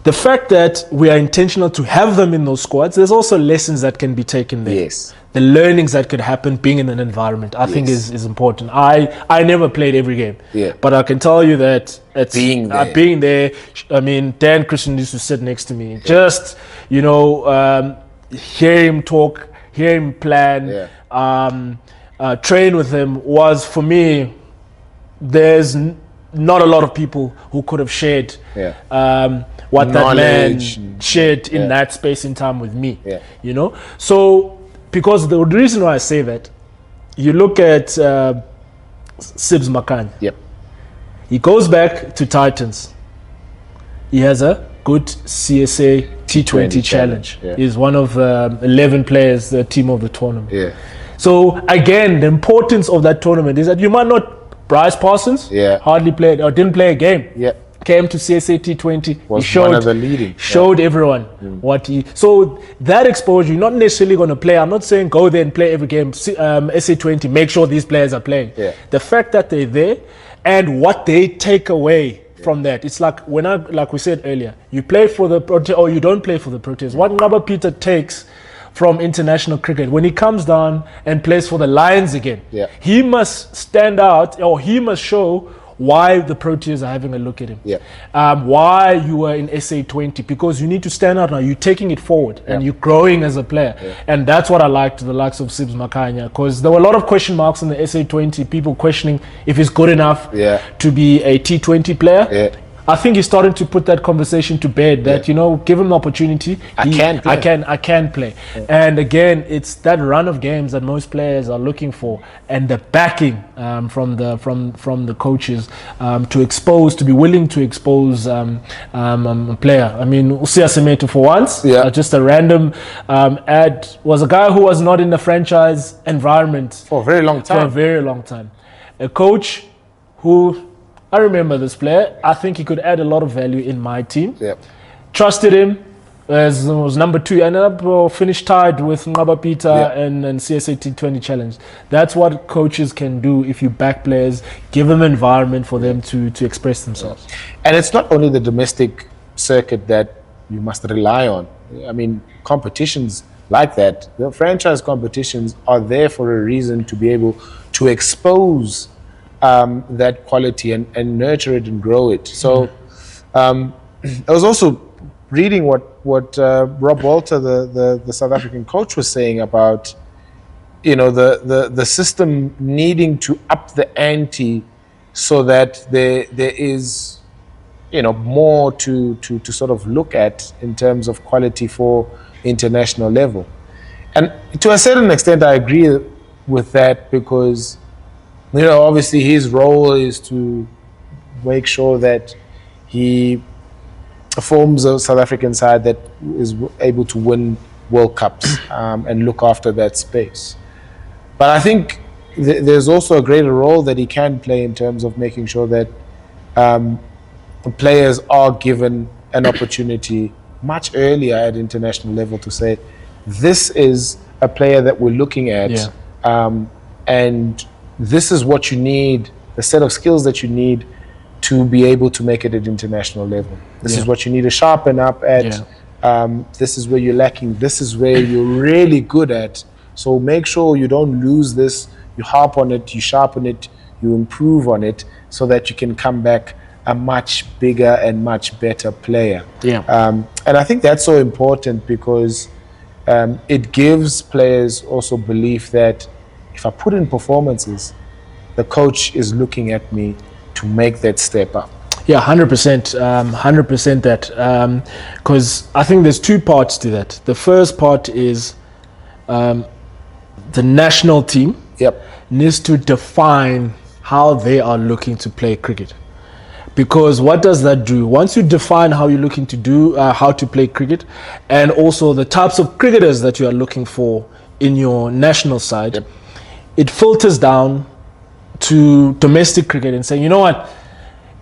the fact that we are intentional to have them in those squads, there's also lessons that can be taken there. Yes. The learnings that could happen being in an environment, I think is important. I never played every game, but I can tell you that it's being there. I mean, Dan Christian used to sit next to me, just hear him talk, hear him plan, train with him was, for me, there's not a lot of people who could have shared what knowledge that man shared in that space in time with me. So because the reason why I say that, you look at Sibs Makan. He goes back to Titans. He has a good CSA T20 challenge. He's one of 11 players, the team of the tournament. So again, the importance of that tournament is that you might not. Bryce Parsons hardly played or didn't play a game. Came to CSA T20. Was one of the leading. Showed everyone what he. So that exposure, you're not necessarily going to play. I'm not saying go there and play every game. SA20, make sure these players are playing. The fact that they're there and what they take away from that, it's like like we said earlier, you play for the Proteas or you don't play for the Proteas. What Ngaba Peter takes from international cricket, when he comes down and plays for the Lions again, he must stand out, or he must show why the Proteas are having a look at him. Why you were in SA20, because you need to stand out now. You're taking it forward and you're growing as a player. And that's what I liked the likes of Sibs Makanya, because there were a lot of question marks in the SA20, people questioning if he's good enough to be a T20 player. I think he's starting to put that conversation to bed that, give him the opportunity. I can play. And again, it's that run of games that most players are looking for, and the backing from the coaches to be willing to expose a player. I mean, Usia Semetu for once, just a random ad, was a guy who was not in the franchise environment for a very long time. A coach who, I remember this player. I think he could add a lot of value in my team. Trusted him. Was number 2. Ended up finished tied with Ngaba Peter and CSA T20 Challenge. That's what coaches can do if you back players, give them an environment for them to express themselves. And it's not only the domestic circuit that you must rely on. I mean, competitions like that, the franchise competitions are there for a reason, to be able to expose that quality and nurture it and grow it. So I was also reading what Rob Walter, the South African coach, was saying about the system needing to up the ante so that there is more to sort of look at in terms of quality for international level. And to a certain extent I agree with that, because obviously his role is to make sure that he forms a South African side that is able to win World Cups and look after that space. But I think there's also a greater role that he can play in terms of making sure that players are given an opportunity much earlier at international level to say, this is a player that we're looking at, and this is what you need, the set of skills that you need to be able to make it at international level. This is what you need to sharpen up at. This is where you're lacking. This is where you're really good at. So make sure you don't lose this. You harp on it, you sharpen it, you improve on it, so that you can come back a much bigger and much better player. And I think that's so important, because it gives players also belief that if I put in performances, the coach is looking at me to make that step up. 100%, 100% that, because I think there's 2 parts to that. The first part is the national team needs to define how they are looking to play cricket. Because what does that do? Once you define how you're looking to do, how to play cricket, and also the types of cricketers that you are looking for in your national side, it filters down to domestic cricket and saying, you know what,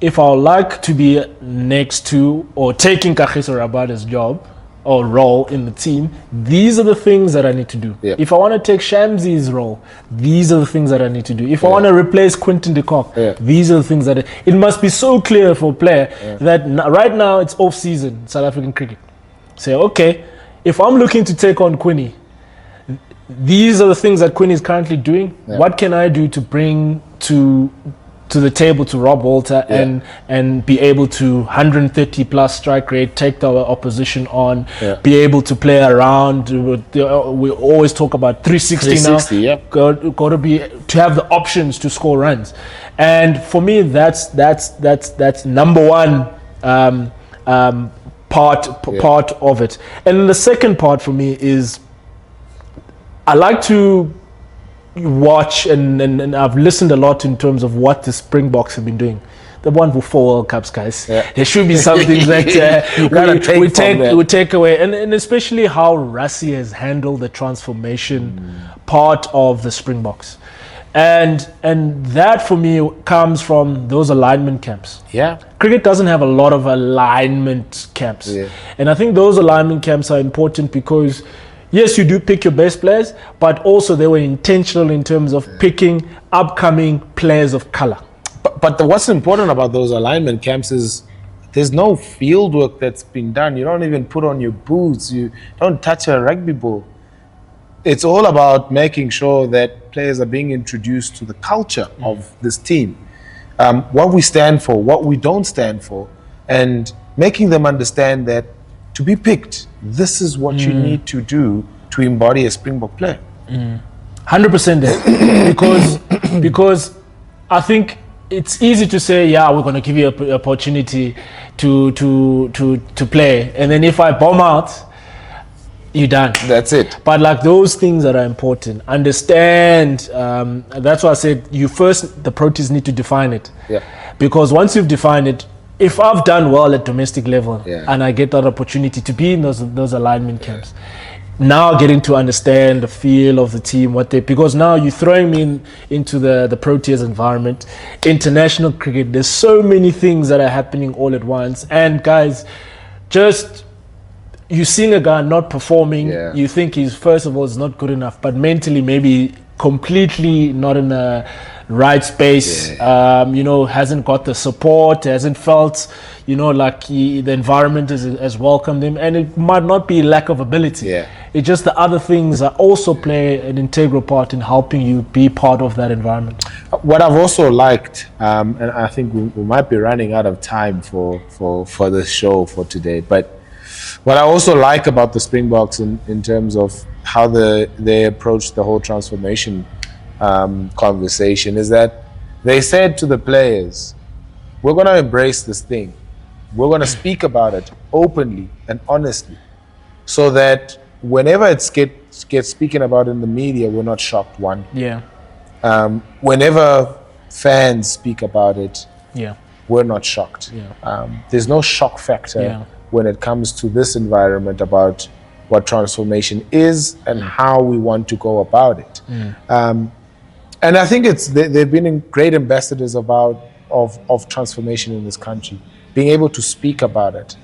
if I would like to be next to or taking Kagiso Rabada's job, or role in the team, these are the things that I need to do. Yeah. If I want to take Shamsi's role, these are the things that I need to do. If I want to replace Quinton de Kock, these are the things that it must be so clear for a player that right now it's off season, South African cricket. Say, okay, if I'm looking to take on Quinny, these are the things that Quinny is currently doing. Yeah. What can I do to bring to the table to Rob Walter and be able to 130 plus strike rate, take the opposition on, be able to play around. We always talk about 360 now. Got to have the options to score runs, and for me that's number one part of it. And then the second part for me is I like to watch and I've listened a lot in terms of what the Springboks have been doing. They won for 4 World Cups, guys. There should be something that we take away, and especially how Rassie has handled the transformation part of the Springboks, and that for me comes from those alignment camps. Cricket doesn't have a lot of alignment camps, and I think those alignment camps are important because yes, you do pick your best players, but also they were intentional in terms of picking upcoming players of color. But what's important about those alignment camps is there's no field work that's been done. You don't even put on your boots. You don't touch a rugby ball. It's all about making sure that players are being introduced to the culture of this team, what we stand for, what we don't stand for, and making them understand that to be picked, this is what you need to do to embody a Springbok player. 100% there. because I think it's easy to say, we're going to give you an opportunity to play, and then if I bomb out, you're done. That's it. But like those things that are important, understand. That's why I said the Proteas need to define it. Because once you've defined it, if I've done well at domestic level and I get that opportunity to be in those alignment camps, now getting to understand the feel of the team, because now you're throwing me into the Proteas environment, international cricket. There's so many things that are happening all at once, and guys, just you seeing a guy not performing, you think he's first of all is not good enough, but mentally maybe completely not in a right space, hasn't got the support, hasn't felt, like the environment has welcomed him, and it might not be lack of ability. It's just the other things that also play an integral part in helping you be part of that environment. What I've also liked, and I think we might be running out of time for the show for today, but what I also like about the Springboks in terms of how they approach the whole transformation conversation is that they said to the players, we're going to embrace this thing. We're going to speak about it openly and honestly, so that whenever it gets speaking about in the media, we're not shocked. Whenever fans speak about it, we're not shocked. There's no shock factor when it comes to this environment about what transformation is and how we want to go about it. And I think they've been great ambassadors of transformation in this country, being able to speak about it,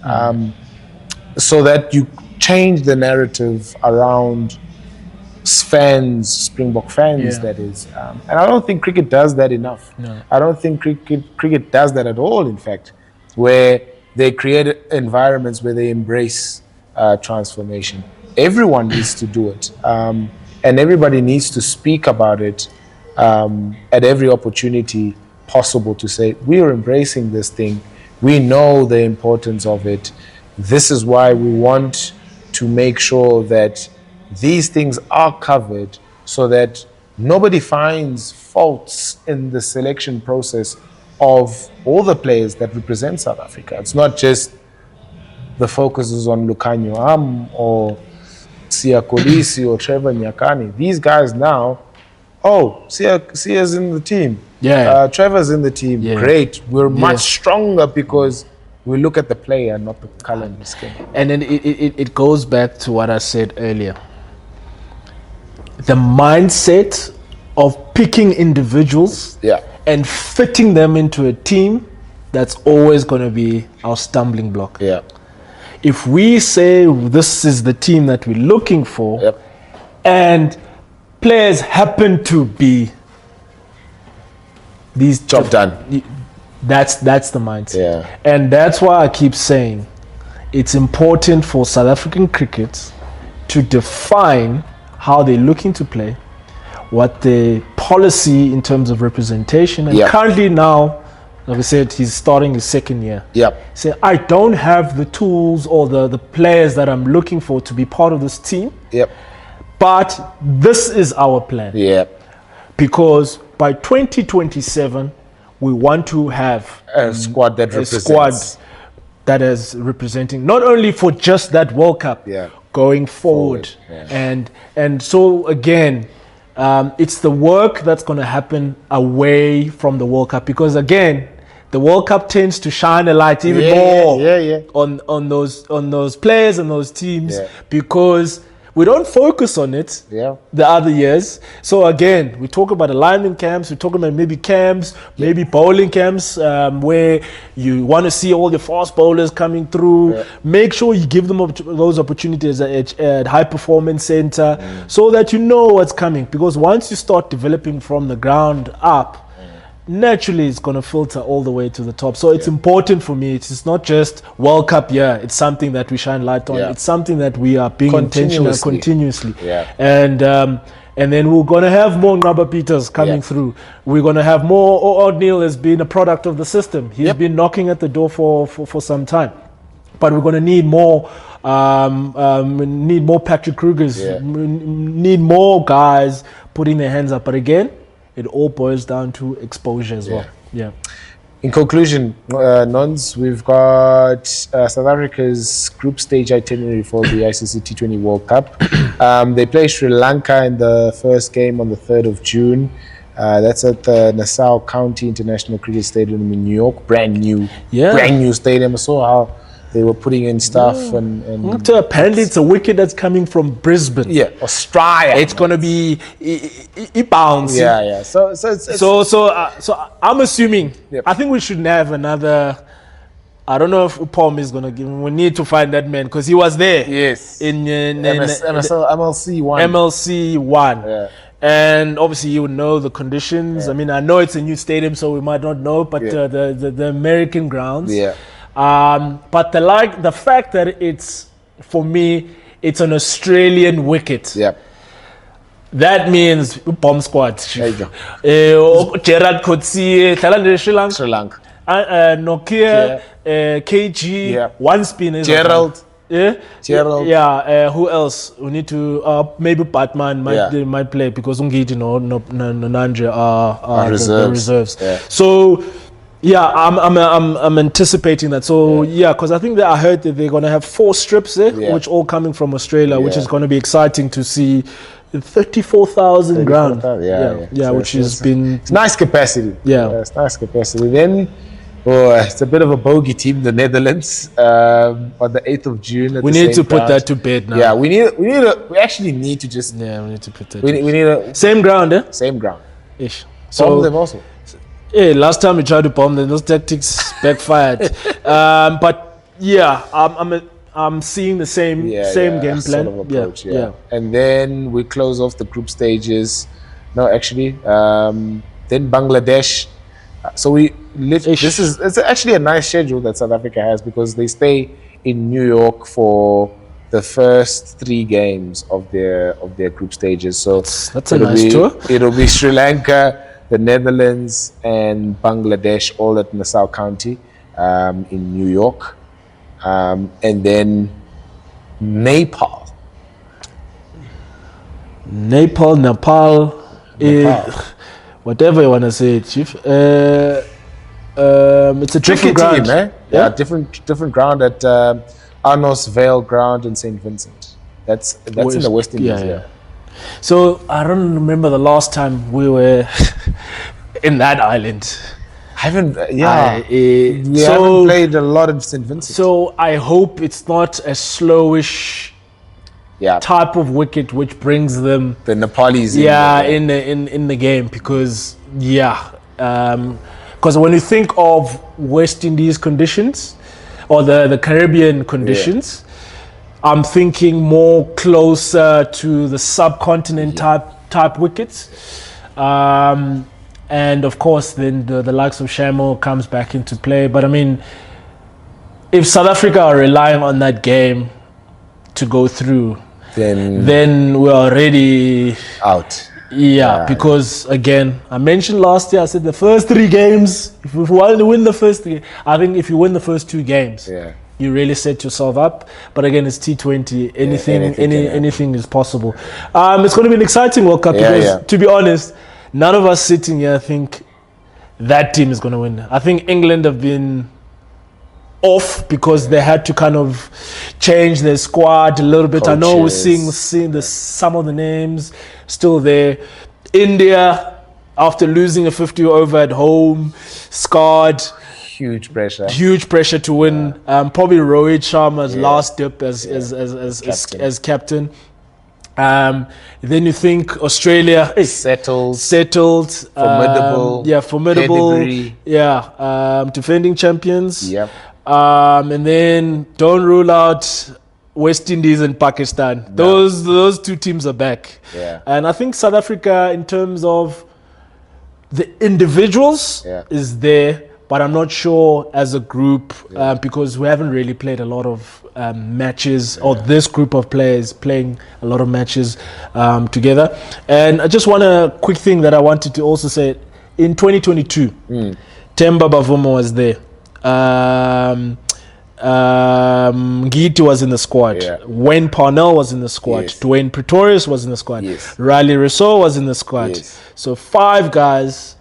so that you change the narrative around fans, Springbok fans, that is. And I don't think cricket does that enough. I don't think cricket does that at all, in fact, where they create environments where they embrace transformation. Everyone needs to do it, and everybody needs to speak about it at every opportunity possible to say, we are embracing this thing. We know the importance of it. This is why we want to make sure that these things are covered so that nobody finds faults in the selection process of all the players that represent South Africa. It's not just the focus is on Lukhanyo Am or Siya Kolisi or Trevor Nyakani. These guys now, Siya's in the team. Trevor's in the team. Great. We're much stronger because we look at the player, not the color in the skin. And then it goes back to what I said earlier. The mindset of picking individuals and fitting them into a team, that's always going to be our stumbling block. if we say this is the team that we're looking for, and players happen to be these job done, that's the mindset. Yeah. And that's why I keep saying it's important for South African cricket to define how they're looking to play, what the policy in terms of representation, and currently now, like I said, he's starting his second year. Say, I don't have the tools or the players that I'm looking for to be part of this team. But this is our plan. Because by 2027, we want to have a squad that represents. That is representing not only for just that World Cup going forward. And so again, it's the work that's going to happen away from the World Cup, because again, the World Cup tends to shine a light even more on those players and those teams, because we don't focus on it the other years. So again, we talk about alignment camps, we talk about maybe camps, maybe bowling camps, where you want to see all your fast bowlers coming through. Make sure you give them those opportunities at high performance center, so that you know what's coming. Because once you start developing from the ground up, naturally it's going to filter all the way to the top. So it's important for me. It's not just World Cup it's something that we shine light on. It's something that we are being intentional continuously. And then we're going to have more Ngaba Peters coming through. We're going to have more. O'Neil has been a product of the system. He's been knocking at the door for some time. But we're going to need more. Need more Patrick Krugers. Need more guys putting their hands up. But again, it all boils down to exposure as well. In conclusion, Nons, we've got South Africa's group stage itinerary for the ICC T20 World Cup. They play Sri Lanka in the first game on the 3rd of June. That's at the Nassau County International Cricket Stadium in New York. Brand new stadium. I saw how they were putting in stuff and apparently it's a wicket that's coming from Brisbane. Australia. It's gonna be bouncy. So I'm assuming. I think we should have another. I don't know if Upom is gonna give. We need to find that man, because he was there. In MLC one. MLC one. And obviously you would know the conditions. I mean, I know it's a new stadium, so we might not know, but the American grounds. But the fact that it's, for me, it's an Australian wicket. That means bomb squad. There you go. Gerard Kotsi, Sri Lanka. Nokia, KG, one spinner. Gerald. Gerald. Who else? We need to maybe Batman might play, because Ungiti Nanja are the reserves. So I'm anticipating that. So because I think that I heard that they're going to have 4 strips there, which all coming from Australia, which is going to be exciting to see. 34,000 ground. Which has been... It's nice capacity. It's nice capacity. Then, it's a bit of a bogey team, the Netherlands, on the 8th of June. We need to put that to bed now. We actually need to just... we need to put that we need a... Same ground, Same ground. Ish. Bomb them also. Last time we tried to bomb them, those tactics backfired. But I'm seeing the same game plan. Sort of approach, And then we close off the group stages. No, actually, then Bangladesh. So it's actually a nice schedule that South Africa has, because they stay in New York for the first 3 games of their group stages. So that's a nice tour. It'll be Sri Lanka, the Netherlands, and Bangladesh, all at Nassau County in New York. And then Nepal. Nepal. Whatever you want to say, Chief. It's a tricky ground. Team, different ground at Arnos Vale Ground in St. Vincent. That's in the West Indies. So I don't remember the last time we were in that island. We haven't played a lot in St. Vincent. So I hope it's not a slowish type of wicket which brings them the Nepalis in the game, because when you think of West Indies conditions, or the Caribbean conditions. I'm thinking more closer to the subcontinent type wickets. And of course, then the likes of Shamo comes back into play. But I mean, if South Africa are relying on that game to go through, then we're already out. Yeah, because again, I mentioned last year, I said the first 3 games, if we want to win the first 3, I think if you win the first 2 games, you really set yourself up. But again, it's T20. Anything is possible. It's going to be an exciting World Cup because, to be honest, none of us sitting here think that team is going to win. I think England have been off because they had to kind of change their squad a little bit. Coaches. I know we're seeing some of the names still there. India, after losing a 50 over at home, scarred. Huge pressure to win. Probably Rohit Sharma's last dip as captain. Then you think Australia settled, formidable, pedigree. Defending champions. Yep. And then don't rule out West Indies and Pakistan. No. Those 2 teams are back. Yeah. And I think South Africa, in terms of the individuals, is there. But I'm not sure as a group because we haven't really played a lot of matches, or this group of players playing a lot of matches together. And I just want a quick thing that I wanted to also say. In 2022, Themba Bavuma was there. Ngiti was in the squad. Wayne Parnell was in the squad. Dwayne Pretorius was in the squad. Riley Rousseau was in the squad. So 5 guys.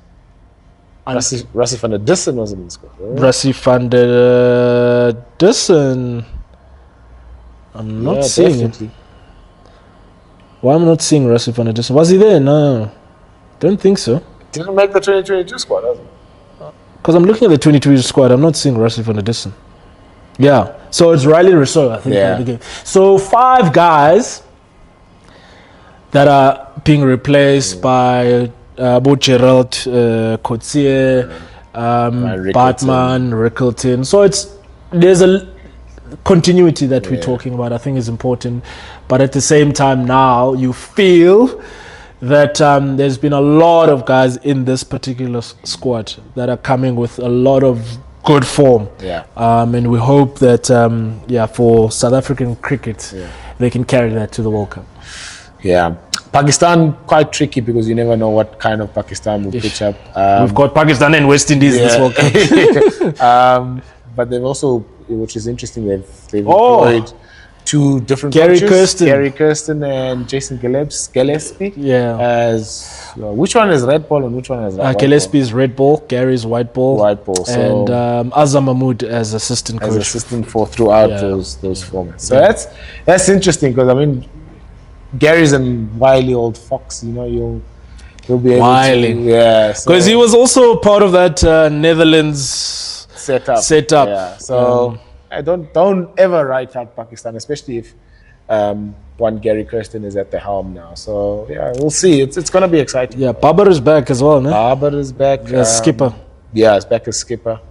Rassie van der Dussen was in the squad. Rassie van der Dussen. I'm not seeing it. Why am I not seeing Rassie van der Dussen? Was he there? No. Don't think so. Didn't make the 2022 squad, has he? Because I'm looking at the 2022 squad. I'm not seeing Rassie van der Dussen. Yeah. So it's Riley Rousseau, I think. So 5 guys that are being replaced by Gerald, Coetzee, Bartman, Rickleton. So there's a continuity that we're talking about. I think is important, but at the same time, now you feel that there's been a lot of guys in this particular squad that are coming with a lot of good form. And we hope that for South African cricket, they can carry that to the World Cup. Pakistan, quite tricky because you never know what kind of Pakistan will pitch up. We've got Pakistan and West Indies in this World Cup. But they've also, which is interesting, they've employed 2 different coaches. Gary Kirsten and Jason Gillespie. As which one is red ball and which one is white Gillespie ball? is red ball, Gary is white ball. So and Azam Mahmood as assistant coach. As assistant for throughout those formats. So that's interesting because I mean, Gary's a wily old fox, you'll be able to, because he was also part of that Netherlands setup. So I don't ever write out Pakistan, especially if one Gary Kirsten is at the helm now. So we'll see. It's going to be exciting. Babar is back as well, no? Babar is back as skipper. He's back as skipper,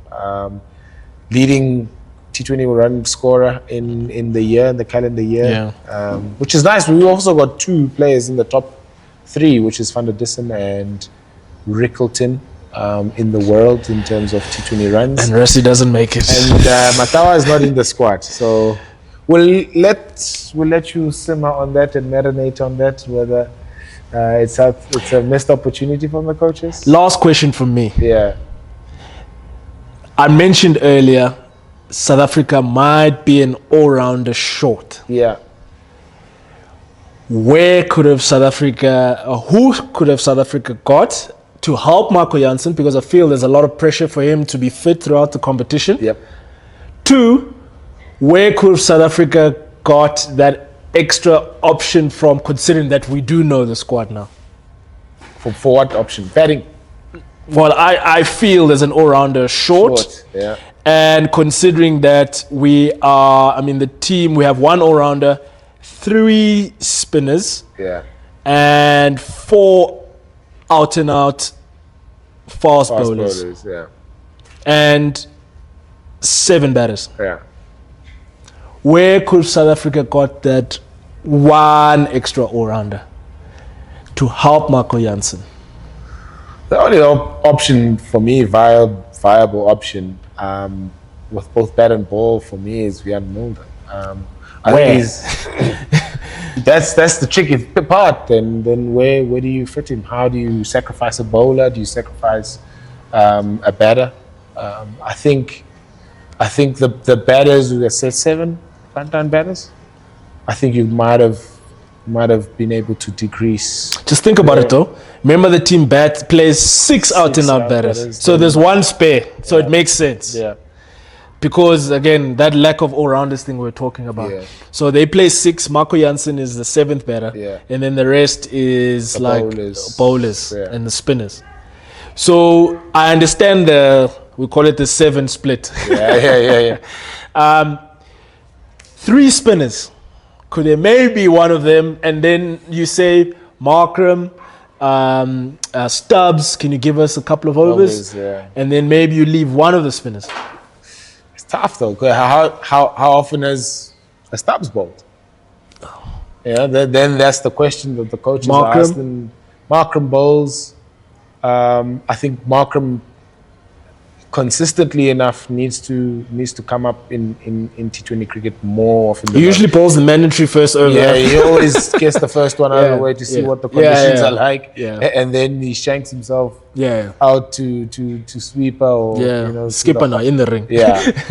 leading T20 run scorer in the calendar year, which is nice. We've also got 2 players in the top 3, which is Van der Dussen and Rickleton in the world in terms of T20 runs. And Rassie doesn't make it. And Matawa is not in the squad. So we'll let you simmer on that and marinate on that, whether it's a missed opportunity from the coaches. Last question from me. I mentioned earlier, South Africa might be an all-rounder short. Who could have South Africa got to help Marco Jansen? Because I feel there's a lot of pressure for him to be fit throughout the competition. 2, where could have South Africa got that extra option from, considering that we do know the squad now? For what option? Batting? Well, I feel there's an all-rounder short. And considering that the team, we have 1 all-rounder, 3 spinners, and 4 out-and-out fast bowlers. Yeah. And 7 batters. Yeah. Where could South Africa got that one extra all-rounder to help Marco Jansen? The only option for me, viable option, with both bat and ball for me is Vian Mulder. I think that's the tricky part. Then where do you fit him? How do you sacrifice a bowler? Do you sacrifice a batter? I think the batters who set 7 front-line batters, I think you might have been able to decrease. Just think about it though. Remember the team plays 6 out-and-out batters. So there's one spare. So it makes sense. Yeah. Because again, that lack of all-rounders thing we're talking about. Yeah. So they play 6. Marco Jansen is the 7th batter. Yeah. And then the rest is the bowlers and the spinners. So I understand we call it the 7 split. Yeah. 3 spinners. Could there maybe one of them, and then you say Markram, Stubbs, can you give us a couple of overs? And then maybe you leave one of the spinners. It's tough though. How often has a Stubbs bowled? Yeah, then that's the question that the coaches are asking. Markram bowls. I think Markram consistently enough needs to come up in T20 cricket more often. He usually bowls the mandatory first over. Yeah, he always gets the first one out of the way to see what the conditions are like. Yeah. And then he shanks himself out to sweeper or skipper now in the ring.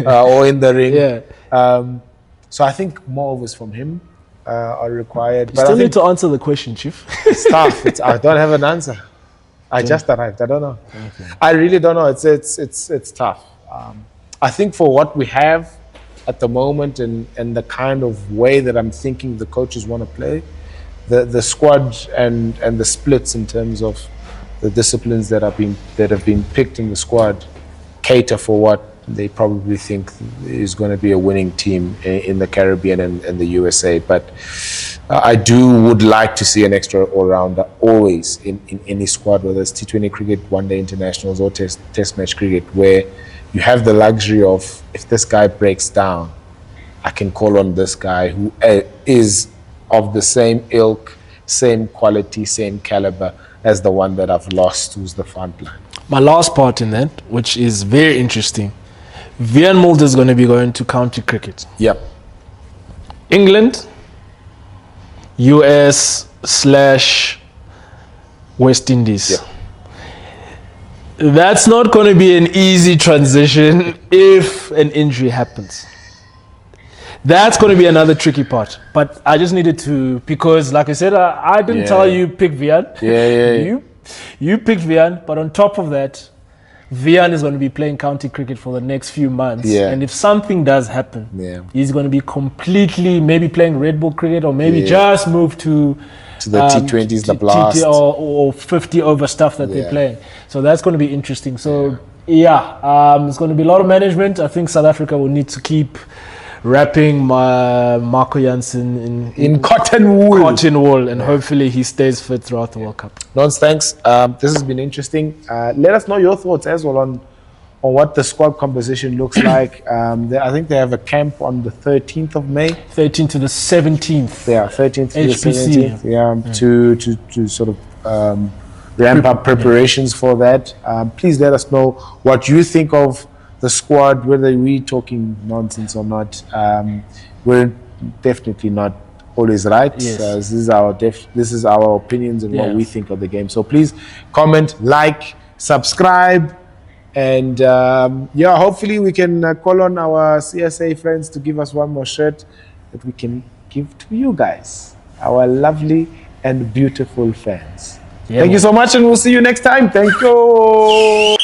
Or in the ring. Yeah. So I think more overs from him are required. You still need to answer the question, Chief. It's tough. I don't have an answer. I just arrived. I don't know. Okay. I really don't know. It's tough. I think for what we have at the moment and the kind of way that I'm thinking the coaches want to play, the squad and the splits in terms of the disciplines that have been picked in the squad cater for what they probably think is going to be a winning team in the Caribbean and the USA. But I would like to see an extra all-rounder always in any squad, whether it's T20 cricket, one-day internationals, or test match cricket, where you have the luxury of, if this guy breaks down, I can call on this guy who is of the same ilk, same quality, same caliber as the one that I've lost, who's the front line. My last part in that, which is very interesting, Vian Mulder is going to be going to county cricket. Yep. England, US/West Indies. Yep. That's not going to be an easy transition if an injury happens. That's going to be another tricky part. But I just needed to, because like I said, I didn't tell you pick Vian. You picked Vian, but on top of that, Vian is going to be playing county cricket for the next few months. Yeah. And if something does happen, he's going to be completely maybe playing Red Bull cricket or maybe just move to the T20s, the blast. Or 50 over stuff that they're playing. So that's going to be interesting. So, it's going to be a lot of management. I think South Africa will need to keep wrapping Marco Jansen in cotton wool, and hopefully he stays fit throughout the World Cup. Nons, thanks. This has been interesting. Let us know your thoughts as well on what the squad composition looks like. I think they have a camp on the 13th of May. 13th to the 17th. Yeah, 13th to HPC. the 17th. To sort of ramp up preparations for that. Please let us know what you think of the squad, whether we're talking nonsense or not. We're definitely not always right. Yes. This is our opinions and what we think of the game. So please comment, like, subscribe, and hopefully we can call on our CSA friends to give us one more shirt that we can give to you guys, our lovely and beautiful fans. Thank you so much, and we'll see you next time. Thank you.